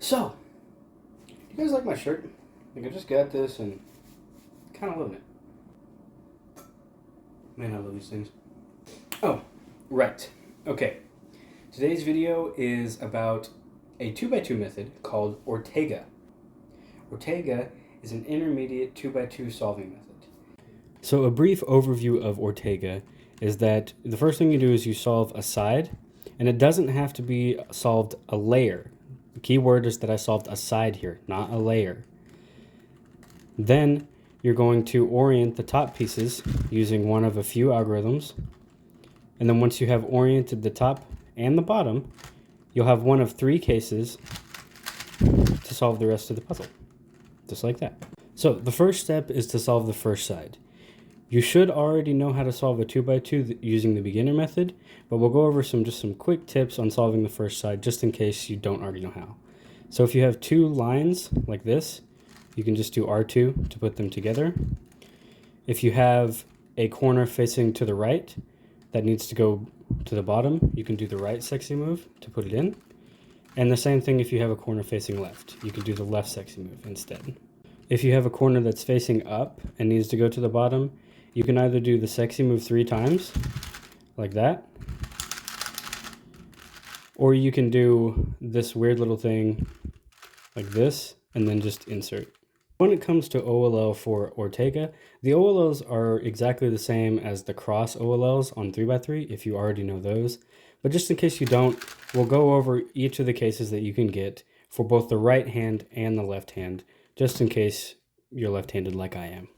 So, you guys like my shirt? Like I just got this and kind of loving it. Man, I love these things. Oh, right. Okay. Today's video is about a 2x2 method called Ortega. Ortega is an intermediate 2x2 solving method. So a brief overview of Ortega is that the first thing you do is you solve a side, and it doesn't have to be solved a layer. The key word is that I solved a side here, not a layer. Then you're going to orient the top pieces using one of a few algorithms. And then once you have oriented the top and the bottom, you'll have one of three cases to solve the rest of the puzzle. Just like that. So the first step is to solve the first side. You should already know how to solve a 2x2 using the beginner method, but we'll go over some quick tips on solving the first side just in case you don't already know how. So if you have two lines like this, you can just do R2 to put them together. If you have a corner facing to the right that needs to go to the bottom, you can do the right sexy move to put it in. And the same thing if you have a corner facing left. You can do the left sexy move instead. If you have a corner that's facing up and needs to go to the bottom, you can either do the sexy move 3 times, like that, or you can do this weird little thing like this, and then just insert. When it comes to OLL for Ortega, the OLLs are exactly the same as the cross OLLs on 3x3, if you already know those. But just in case you don't, we'll go over each of the cases that you can get for both the right hand and the left hand, just in case you're left-handed like I am.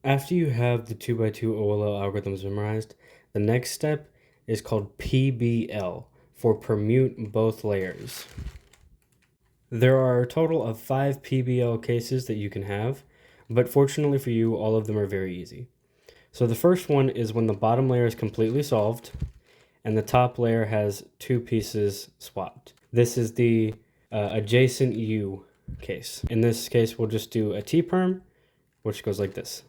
After you have the 2x2 OLL algorithms memorized, the next step is called PBL, for permute both layers. There are a total of 5 PBL cases that you can have, but fortunately for you, all of them are very easy. So the first one is when the bottom layer is completely solved and the top layer has 2 pieces swapped. This is the adjacent U case. In this case, we'll just do a T-perm, which goes like this.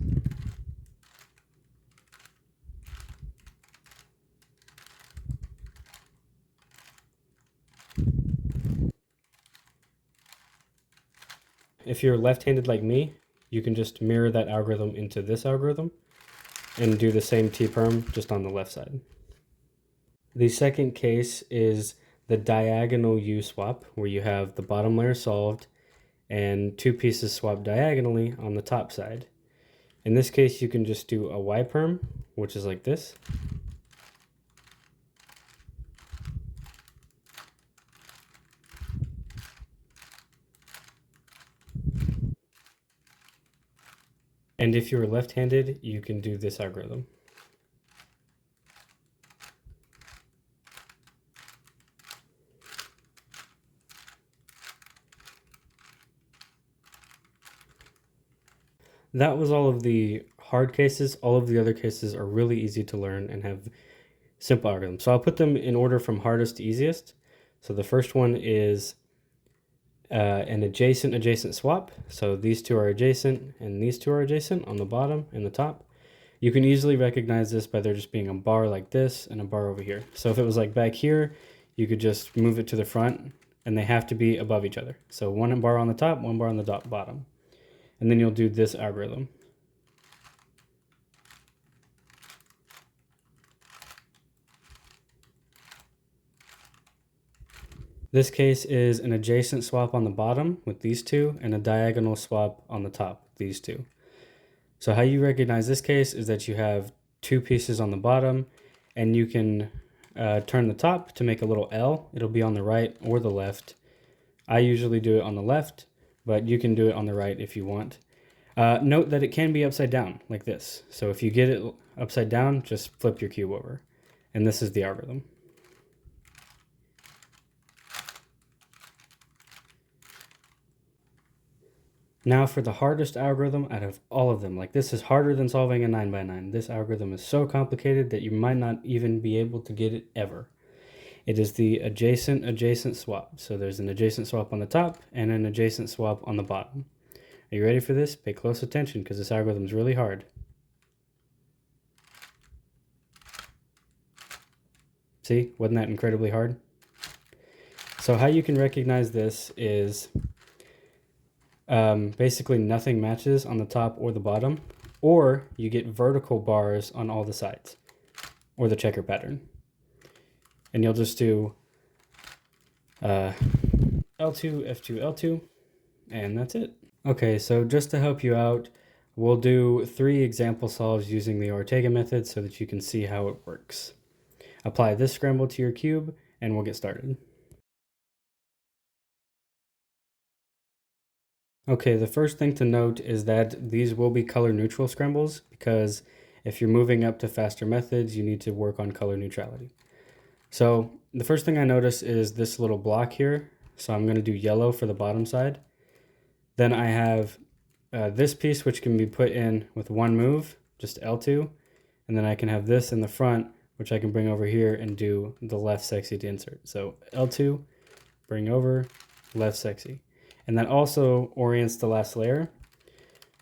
if you're left-handed like me, you can just mirror that algorithm into this algorithm and do the same T-perm just on the left side. The second case is the diagonal U swap, where you have the bottom layer solved and two pieces swapped diagonally on the top side. In this case, you can just do a Y-perm, which is like this. And if you're left-handed, you can do this algorithm. That was all of the hard cases. All of the other cases are really easy to learn and have simple algorithms. So I'll put them in order from hardest to easiest. So the first one is an adjacent swap. So these two are adjacent and these two are adjacent on the bottom and the top. You can easily recognize this by there just being a bar like this and a bar over here. So if it was like back here, you could just move it to the front and they have to be above each other. So one bar on the top, one bar on the bottom. And then you'll do this algorithm. This case is an adjacent swap on the bottom with these two and a diagonal swap on the top, these two. So how you recognize this case is that you have two pieces on the bottom and you can turn the top to make a little L. It'll be on the right or the left. I usually do it on the left, but you can do it on the right if you want. Note that it can be upside down like this. So if you get it upside down, just flip your cube over. And this is the algorithm. Now for the hardest algorithm out of all of them. Like this is harder than solving a 9 by 9. This algorithm is so complicated that you might not even be able to get it ever. It is the adjacent swap. So there's an adjacent swap on the top and an adjacent swap on the bottom. Are you ready for this? Pay close attention because this algorithm is really hard. See, wasn't that incredibly hard? So how you can recognize this is basically nothing matches on the top or the bottom, or you get vertical bars on all the sides, or the checker pattern. And you'll just do L2, F2, L2, and that's it. Okay, so just to help you out, we'll do 3 example solves using the Ortega method so that you can see how it works. Apply this scramble to your cube, and we'll get started. Okay, the first thing to note is that these will be color neutral scrambles because if you're moving up to faster methods, you need to work on color neutrality. So the first thing I notice is this little block here. So I'm going to do yellow for the bottom side. Then I have this piece which can be put in with one move, just L2. And then I can have this in the front, which I can bring over here and do the left sexy to insert. So L2, bring over, left sexy. And that also orients the last layer.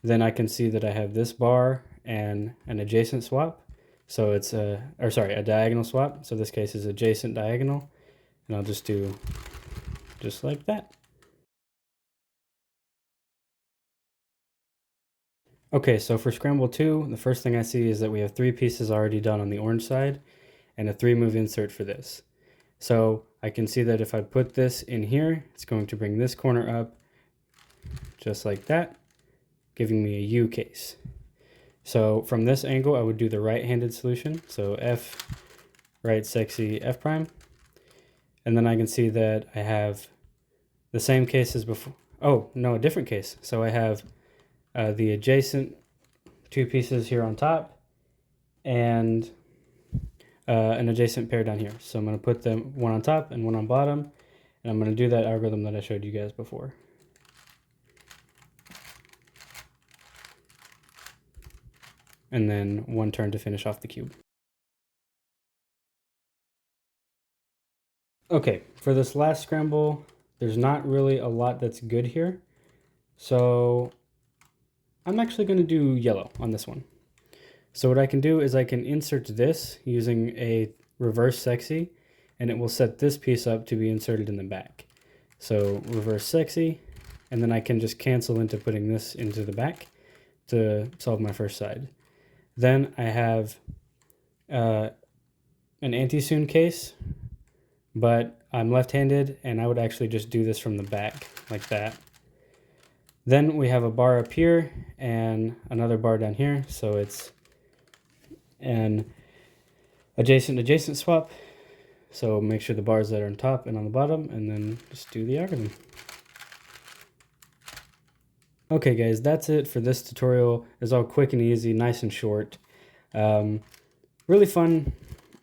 Then I can see that I have this bar and an adjacent swap. So it's a diagonal swap. So this case is adjacent diagonal. And I'll just do just like that. Okay, so for scramble 2, the first thing I see is that we have 3 pieces already done on the orange side and a 3-move insert for this. So I can see that if I put this in here, it's going to bring this corner up just like that, giving me a U case. So from this angle, I would do the right-handed solution. So F, right sexy, F prime. And then I can see that I have the same case as before. Oh, no, a different case. So I have the adjacent 2 pieces here on top and an adjacent pair down here. So I'm going to put them one on top and one on bottom. And I'm going to do that algorithm that I showed you guys before. And then one turn to finish off the cube. Okay, for this last scramble, there's not really a lot that's good here. So I'm actually going to do yellow on this one. So what I can do is I can insert this using a reverse sexy, and it will set this piece up to be inserted in the back. So reverse sexy, and then I can just cancel into putting this into the back to solve my first side. Then I have an anti-soon case, but I'm left-handed, and I would actually just do this from the back, like that. Then we have a bar up here, and another bar down here, so it's an adjacent swap. So make sure the bars that are on top and on the bottom, and then just do the algorithm. Okay guys, that's it for this tutorial. It's all quick and easy, nice and short. Really fun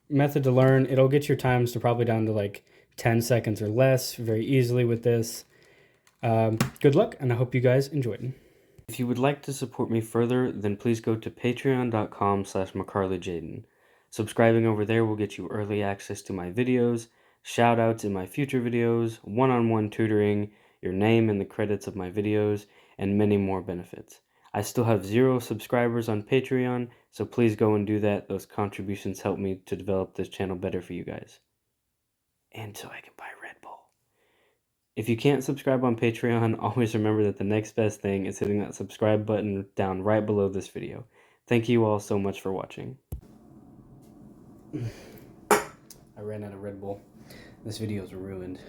method to learn. It'll get your times to probably down to like 10 seconds or less very easily with this. Good luck, and I hope you guys enjoyed. If you would like to support me further, then please go to patreon.com/McCarleyJaden. Subscribing over there will get you early access to my videos, shoutouts in my future videos, one-on-one tutoring, your name in the credits of my videos, and many more benefits. I still have 0 subscribers on Patreon, so please go and do that. Those contributions help me to develop this channel better for you guys. And so I can buy Red Bull. If you can't subscribe on Patreon, always remember that the next best thing is hitting that subscribe button down right below this video. Thank you all so much for watching. I ran out of Red Bull. This video is ruined.